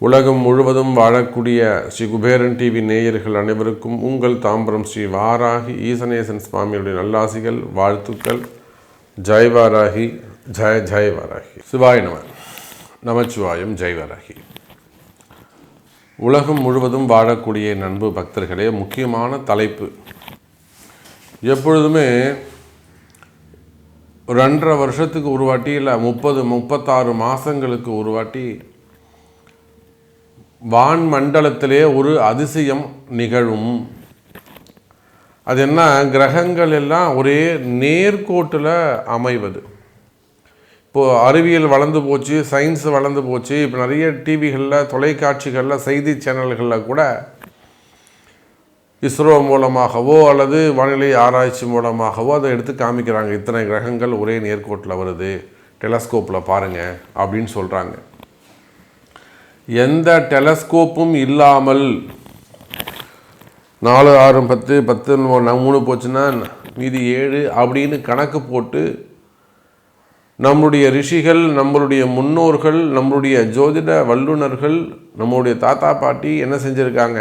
உலகம் முழுவதும் வாழக்கூடிய ஸ்ரீ குபேரன் டிவி நேயர்கள் அனைவருக்கும் உங்கள் தாம்பரம் ஸ்ரீ வாராகி ஈசனேசன் சுவாமியுடைய நல்லாசிகள், வாழ்த்துக்கள். ஜெய் வாராகி, ஜெய ஜெய் வாராகி. சிவாய நம. நமச்சிவாயம். ஜெய் வாராகி. உலகம் முழுவதும் வாழக்கூடிய நண்பு பக்தர்களே, முக்கியமான தலைப்பு. எப்பொழுதுமே ஒரு 2.5 வருஷத்துக்கு ஒரு வாட்டி, இல்லை 30-36 மாதங்களுக்கு ஒரு வாட்டி வான் மண்டலத்திலே ஒரு அதிசயம் நிகழும். அது என்ன? கிரகங்கள் எல்லாம் ஒரே நேர்கோட்டில் அமைவது. இப்போது அறிவியல் வளர்ந்து போச்சு, சயின்ஸ் வளர்ந்து போச்சு. இப்போ நிறைய டிவிகளில், தொலைக்காட்சிகளில், செய்தி சேனல்களில் கூட இஸ்ரோ மூலமாகவோ அல்லது வானிலை ஆராய்ச்சி மூலமாகவோ அதை எடுத்து காமிக்கிறாங்க. இத்தனை கிரகங்கள் ஒரே நேர்கோட்டில் வருது, டெலஸ்கோப்பில் பாருங்கள் அப்படின்னு சொல்கிறாங்க. எந்த டெலஸ்கோப்பும் இல்லாமல் 4, 6, 10, 10, 3 போச்சுன்னா மீதி 7 அப்படின்னு கணக்கு போட்டு நம்முடைய ரிஷிகள், நம்மளுடைய முன்னோர்கள், நம்மளுடைய ஜோதிட வல்லுநர்கள், நம்முடைய தாத்தா பாட்டி என்ன செஞ்சுருக்காங்க?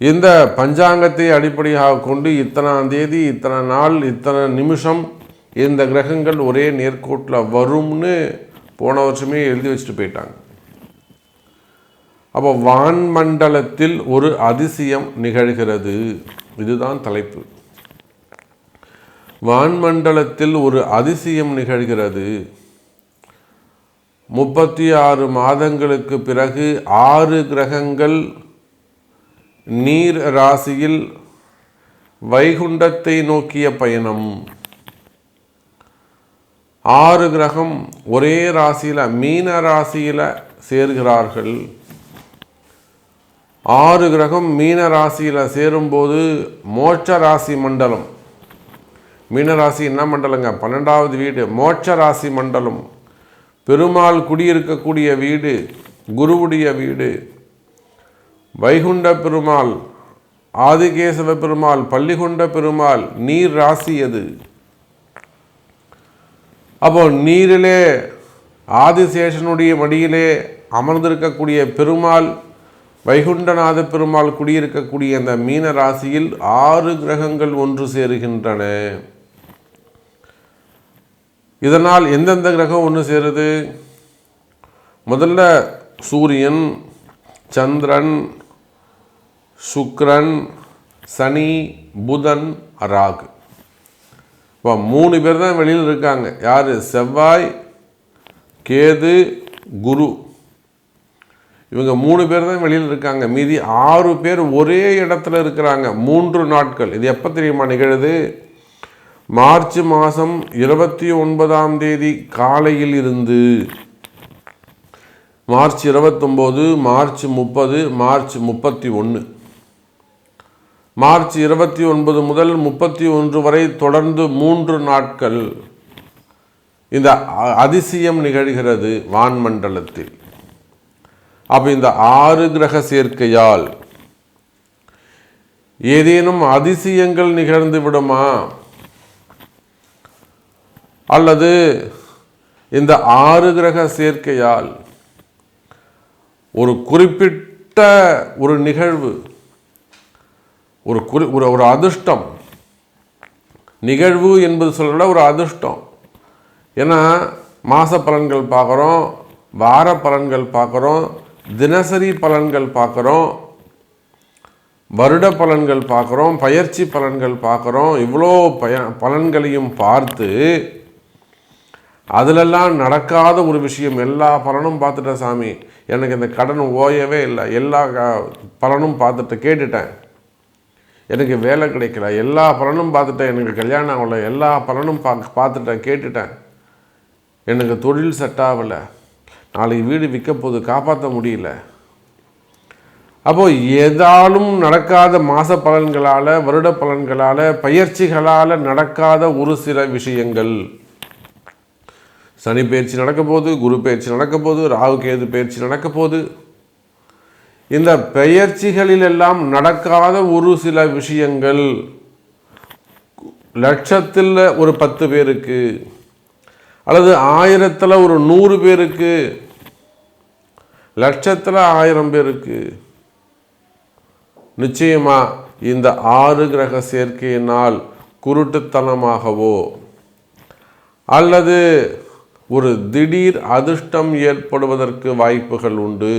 இந்த பஞ்சாங்கத்தை அடிப்படையாக கொண்டு இத்தனாம் தேதி, இத்தனை நாள், இத்தனை நிமிஷம் இந்த கிரகங்கள் ஒரே நேர்கோட்டில் வரும்னு போன வருஷமே எழுதி வச்சுட்டு போயிட்டாங்க. அப்போ வான்மண்டலத்தில் ஒரு அதிசயம் நிகழ்கிறது. இதுதான் தலைப்பு. வான்மண்டலத்தில் ஒரு அதிசயம் நிகழ்கிறது. 36 மாதங்களுக்கு பிறகு 6 கிரகங்கள் நீர் ராசியில் வைகுண்டத்தை நோக்கிய பயணம். 6 கிரகம் ஒரே ராசியில், மீன ராசியில் சேர்கிறார்கள். 6 கிரகம் மீன ராசியில் சேரும்போது மோட்ச ராசி மண்டலம். மீனராசி என்ன மண்டலங்க? 12வது வீடு, மோட்ச ராசி மண்டலம். பெருமாள் குடியிருக்கக்கூடிய வீடு, குருவுடைய வீடு. வைகுண்ட பெருமாள், ஆதிகேசவ பெருமாள், பள்ளிகொண்ட பெருமாள் நீர் ராசி அது. அப்போ நீரிலே ஆதிசேஷனுடைய மடியிலே அமர்ந்திருக்கக்கூடிய பெருமாள், வைகுண்டநாத பெருமாள் குடியிருக்கக்கூடிய அந்த மீன ராசியில் 6 கிரகங்கள் ஒன்று சேருகின்றன. இதனால் எந்தெந்த கிரகம் ஒன்று சேருது? முதல்ல சூரியன், சந்திரன், சுக்கிரன், சனி, புதன், ராகு. இப்போ 3 பேர் தான் வெளியில் இருக்காங்க. யார்? செவ்வாய், கேது, குரு. இவங்க 3 பேர் தான் வெளியில் இருக்காங்க. மீதி 6 பேர் ஒரே இடத்துல இருக்கிறாங்க 3 நாட்கள். இது எப்போ தெரியுமா நிகழுது? மார்ச் மாதம் 29ஆம் தேதி காலையில் இருந்து மார்ச் 29, மார்ச் 30, மார்ச் 31. மார்ச் 29 முதல் 31 வரை தொடர்ந்து 3 நாட்கள் இந்த அதிசயம் நிகழ்கிறது வான்மண்டலத்தில். அப்போ இந்த 6 கிரக சேர்க்கையால் ஏதேனும் அதிசயங்கள் நிகழ்ந்து விடுமா? அல்லது இந்த 6 கிரக சேர்க்கையால் ஒரு குறிப்பிட்ட ஒரு நிகழ்வு, ஒரு அதிர்ஷ்டம், நிகழ்வு என்பது சொல்ல ஒரு அதிர்ஷ்டம். ஏன்னா மாச பலன்கள் பார்க்குறோம், வார பலன்கள் பார்க்குறோம், தினசரி பலன்கள் பார்க்குறோம், வருட பலன்கள் பார்க்குறோம், பயிற்சி பலன்கள் பார்க்குறோம். இவ்வளோ பலன்களையும் பார்த்து அதிலெல்லாம் நடக்காத ஒரு விஷயம். எல்லா பலனும் பார்த்துட்டேன் சாமி, எனக்கு இந்த கடன் ஓயவே இல்லை, எல்லா பலனும் பார்த்துட்டு கேட்டுட்டேன், எனக்கு வேலை கிடைக்கல, எல்லா பலனும் பார்த்துட்டேன், எனக்கு கல்யாணம் ஆகலை, எல்லா பலனும் பார்த்துட்டேன் கேட்டுட்டேன், எனக்கு தொழில் செட் ஆகலை, நாளைக்கு வீடு விற்க போது காப்பாற்ற முடியல. அப்போது ஏதாலும் நடக்காத மாத பலன்களால், வருட பலன்களால், பயிற்சிகளால் நடக்காத ஒரு சில விஷயங்கள். சனி பயிற்சி நடக்க போது, குரு பயிற்சி நடக்க போது, ராகு கேது பயிற்சி நடக்க போது. இந்த பெயர்ச்சிகளில் எல்லாம் நடக்காத ஒரு சில விஷயங்கள் லட்சத்தில் ஒரு 10 பேருக்கு அல்லது 1000 ஒரு 100 பேருக்கு, லட்சத்தில் 1000 பேருக்கு நிச்சயமா இந்த 6 கிரக சேர்க்கையினால் குருட்டுத்தனமாகவோ அல்லது ஒரு திடீர் அதிர்ஷ்டம் ஏற்படுவதற்கு வாய்ப்புகள் உண்டு.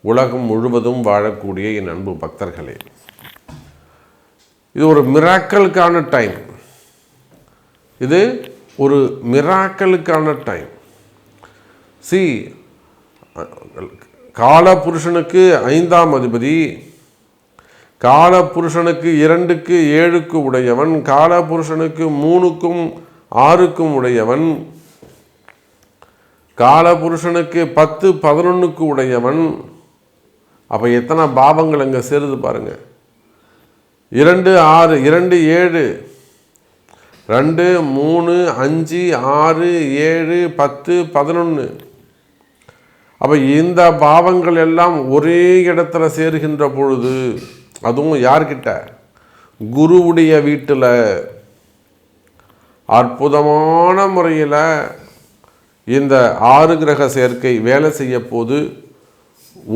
உலகம் முழுவதும் வாழக்கூடிய என் அன்பு பக்தர்களே, இது ஒரு மிராக்கலுக்கான டைம். இது ஒரு மிராக்கலுக்கான டைம். காலபுருஷனுக்கு 5ஆம் அதிபதி, காலபுருஷனுக்கு 2க்கு 7க்கு உடையவன், காலபுருஷனுக்கு 3க்கும் 6க்கும் உடையவன், காலபுருஷனுக்கு 10 11க்கு உடையவன். அப்போ எத்தனை பாவங்கள் அங்கே சேருது பாருங்க. 2 6 2 7 2 3 5 6 7 10 11. அப்போ இந்த பாவங்கள் எல்லாம் ஒரே இடத்துல சேருகின்ற பொழுது, அதுவும் யார்கிட்ட? குருவுடைய வீட்டில் அற்புதமான முறையில் இந்த 6 கிரக சேர்க்கை வேலை செய்ய போது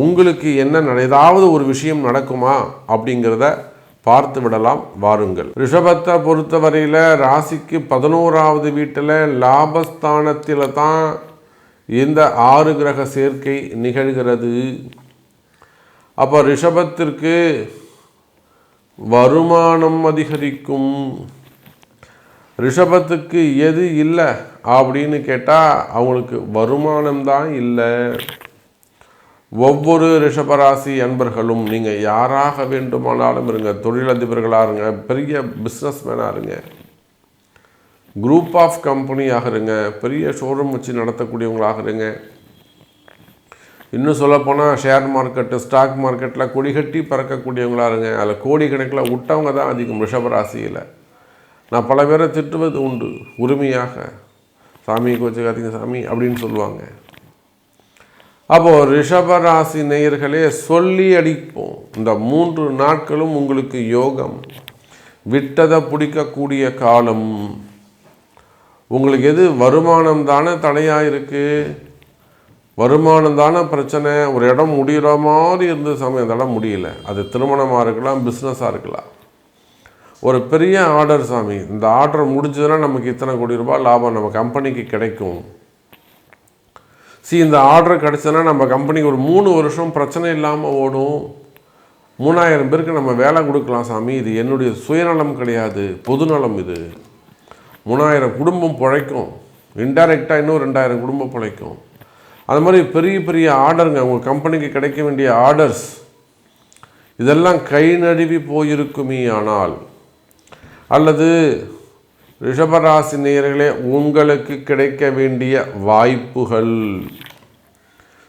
உங்களுக்கு என்ன ஏதாவது ஒரு விஷயம் நடக்குமா அப்படிங்கிறத பார்த்து விடலாம். வாருங்கள். ரிஷபத்தை பொறுத்தவரையில் ராசிக்கு 11ஆவது வீட்டில் லாபஸ்தானத்தில் தான் இந்த 6 கிரக சேர்க்கை நிகழ்கிறது. அப்போ ரிஷபத்திற்கு வருமானம் அதிகரிக்கும். ரிஷபத்துக்கு எது இல்லை அப்படின்னு கேட்டால் அவங்களுக்கு வருமானம்தான் இல்லை. ஒவ்வொரு ரிஷபராசி அன்பர்களும் நீங்கள் யாராக வேண்டுமானாலும் இருங்க, தொழிலதிபர்களாக இருங்க, பெரிய பிஸ்னஸ்மேனாக இருங்க, குரூப் ஆஃப் கம்பெனியாக இருங்க, பெரிய ஷோரூம் வச்சு நடத்தக்கூடியவங்களாக இருங்க, இன்னும் சொல்லப்போனால் ஷேர் மார்க்கெட்டு ஸ்டாக் மார்க்கெட்டில் கொடிகட்டி பறக்கக்கூடியவங்களாக இருங்க. அதில் கோடிக்கணக்கில் விட்டவங்க தான் அதிகம் ரிஷபராசியில். நான் பல பேரை திட்டுவது உண்டு உரிமையாக. சாமி கோச்சுக்காதீங்க சாமி அப்படின்னு சொல்லுவாங்க. அப்போது ரிஷபராசி நேயர்களே, சொல்லி அடிப்போம். இந்த 3 நாட்களும் உங்களுக்கு யோகம். விட்டதை பிடிக்கக்கூடிய காலம். உங்களுக்கு எது வருமானம் தானே தடையாக இருக்குது, வருமானம் தானே பிரச்சனை. ஒரு இடம் முடிகிற மாதிரி இருந்த சமயம் அந்த இடம் முடியல. அது திருமணமாக இருக்கலாம், பிஸ்னஸாக இருக்கலாம். ஒரு பெரிய ஆர்டர், சாமி இந்த ஆர்டர் முடிஞ்சதுன்னா நமக்கு இத்தனை கோடி ரூபாய் லாபம் நம்ம கம்பெனிக்கு கிடைக்கும். இந்த ஆர்டர் கிடச்சதுன்னா நம்ம கம்பெனிக்கு ஒரு 3 வருஷம் பிரச்சனை இல்லாமல் ஓடும். 3000 பேருக்கு நம்ம வேலை கொடுக்கலாம் சாமி. இது என்னுடைய சுயநலம் கிடையாது, பொதுநலம். இது 3000 குடும்பம் பிழைக்கும். இன்டைரக்டாக இன்னும் 2000 குடும்பம் பிழைக்கும். அது மாதிரி பெரிய பெரிய ஆர்டருங்க உங்கள் கம்பெனிக்கு கிடைக்க வேண்டிய ஆர்டர்ஸ் இதெல்லாம் கை நழுவி போயிருக்குமே. ஆனால் அல்லது ரிஷபராசி நேயர்களே, உங்களுக்கு கிடைக்க வேண்டிய வாய்ப்புகள்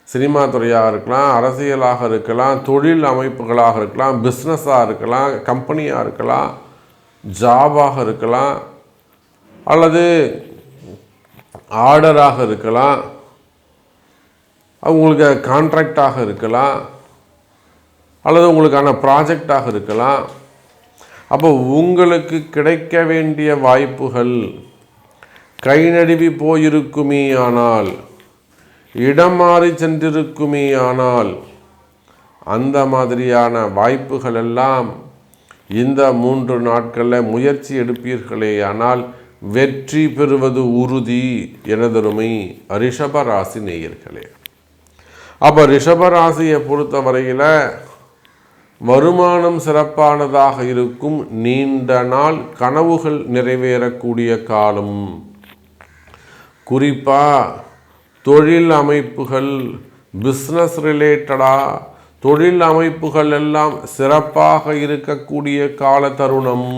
சினிமா துறையாக இருக்கலாம், அரசியலாக இருக்கலாம், தொழில் அமைப்புகளாக இருக்கலாம், பிஸ்னஸாக இருக்கலாம், கம்பெனியாக இருக்கலாம், ஜாபாக இருக்கலாம், அல்லது ஆர்டராக இருக்கலாம், உங்களுக்கு கான்ட்ராக்டாக இருக்கலாம், அல்லது உங்களுக்கான ப்ராஜெக்டாக இருக்கலாம். அப்போ உங்களுக்கு கிடைக்க வேண்டிய வாய்ப்புகள் கை நழுவி போயிருக்குமே. ஆனால் இடம் மாறி சென்றிருக்குமே. ஆனால் அந்த மாதிரியான வாய்ப்புகள் எல்லாம் இந்த 3 நாட்களில் முயற்சி எடுப்பீர்களே ஆனால் வெற்றி பெறுவது உறுதி. எனதருமை ரிஷபராசி நேயர்களே, அப்போ ரிஷபராசியை பொறுத்தவரையில் வருமானம் சிறப்பானதாக இருக்கும். நீண்ட நாள் கனவுகள் நிறைவேறக்கூடிய காலம். குறிப்பாக தொழில் அமைப்புகள், பிஸ்னஸ் ரிலேட்டடாக தொழில் அமைப்புகள் எல்லாம் சிறப்பாக இருக்கக்கூடிய கால தருணம்.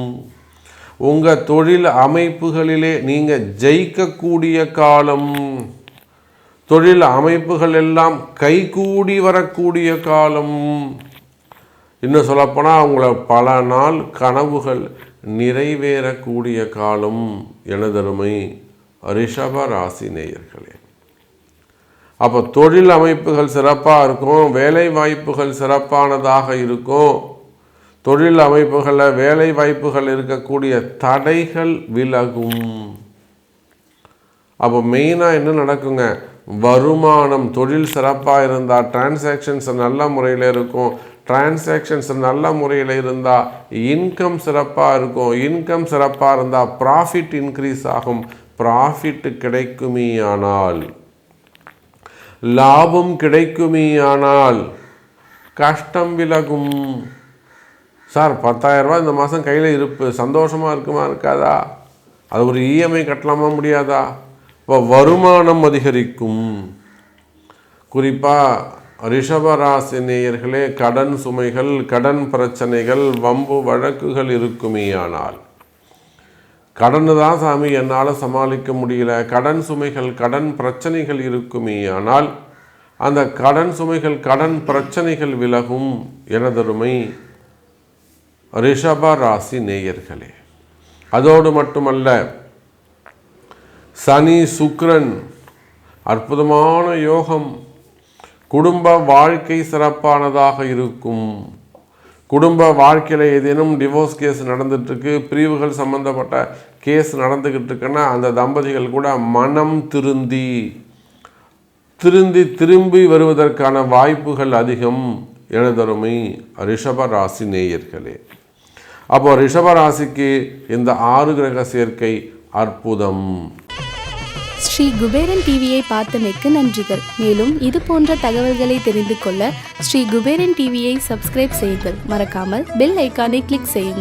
உங்கள் தொழில் அமைப்புகளிலே நீங்கள் ஜெயிக்கக்கூடிய காலம். தொழில் அமைப்புகள் எல்லாம் கைகூடி வரக்கூடிய காலம். இன்னும் சொல்லப்போனால் உங்களை பல நாள் கனவுகள் நிறைவேறக்கூடிய காலம். எனதருமை ரிஷப ராசி நேயர்களே, அப்போ தொழில் அமைப்புகள் சிறப்பாக இருக்கும், வேலை வாய்ப்புகள் சிறப்பானதாக இருக்கும், தொழில் அமைப்புகளில் வேலை வாய்ப்புகள் இருக்கக்கூடிய தடைகள் விலகும். அப்போ மெயினாக என்ன நடக்குங்க, வருமானம், தொழில் சிறப்பாக இருந்தால் டிரான்சாக்ஷன்ஸ் நல்ல முறையில் இருக்கும். டிரான்சாக்ஷன்ஸ் நல்ல முறையில் இருந்தால் இன்கம் சிறப்பாக இருக்கும். இன்கம் சிறப்பாக இருந்தால் ப்ராஃபிட் இன்க்ரீஸ் ஆகும். ப்ராஃபிட் கிடைக்குமேயானால், லாபம் கிடைக்குமேயானால் கஷ்டம் விலகும். சார் 10,000 ரூபாய் இந்த மாதம் கையில் இருப்பு, சந்தோஷமாக இருக்குமா இருக்காதா? அது ஒரு இஎம்ஐ கட்டலாமா முடியாதா? இப்போ வருமானம் அதிகரிக்கும். குறிப்பாக ரிஷபராசி நேயர்களே, கடன் சுமைகள், கடன் பிரச்சனைகள், வம்பு வழக்குகள் இருக்குமேயானால், கடன் தான் சாமி என்னால் சமாளிக்க முடியல, கடன் சுமைகள், கடன் பிரச்சனைகள் இருக்குமேயானால் அந்த கடன் சுமைகள், கடன் பிரச்சனைகள் விலகும். எனதருமை ரிஷப ராசி நேயர்களே, அதோடு மட்டுமல்ல, சனி சுக்கிரன் அற்புதமான யோகம். குடும்ப வாழ்க்கை சிறப்பானதாக இருக்கும். குடும்ப வாழ்க்கையில் ஏதேனும் டிவோர்ஸ் கேஸ் நடந்துட்டுருக்கு, பிரிவுகள் சம்பந்தப்பட்ட கேஸ் நடந்துக்கிட்டு இருக்குன்னா அந்த தம்பதிகள் கூட மனம் திரும்பி வருவதற்கான வாய்ப்புகள் அதிகம். எனதருமை ரிஷப ராசி நேயர்களே, அப்போ ரிஷபராசிக்கு இந்த 6 கிரக சேர்க்கை அற்புதம். ஸ்ரீ குபேரன் டிவியை பார்த்தமைக்கு நன்றிகள். மேலும் இது போன்ற தகவல்களை தெரிந்து கொள்ள ஸ்ரீ குபேரன் டிவியை சப்ஸ்கிரைப் செய்யுங்கள். மறக்காமல் பெல் ஐக்கானை கிளிக் செய்யுங்கள்.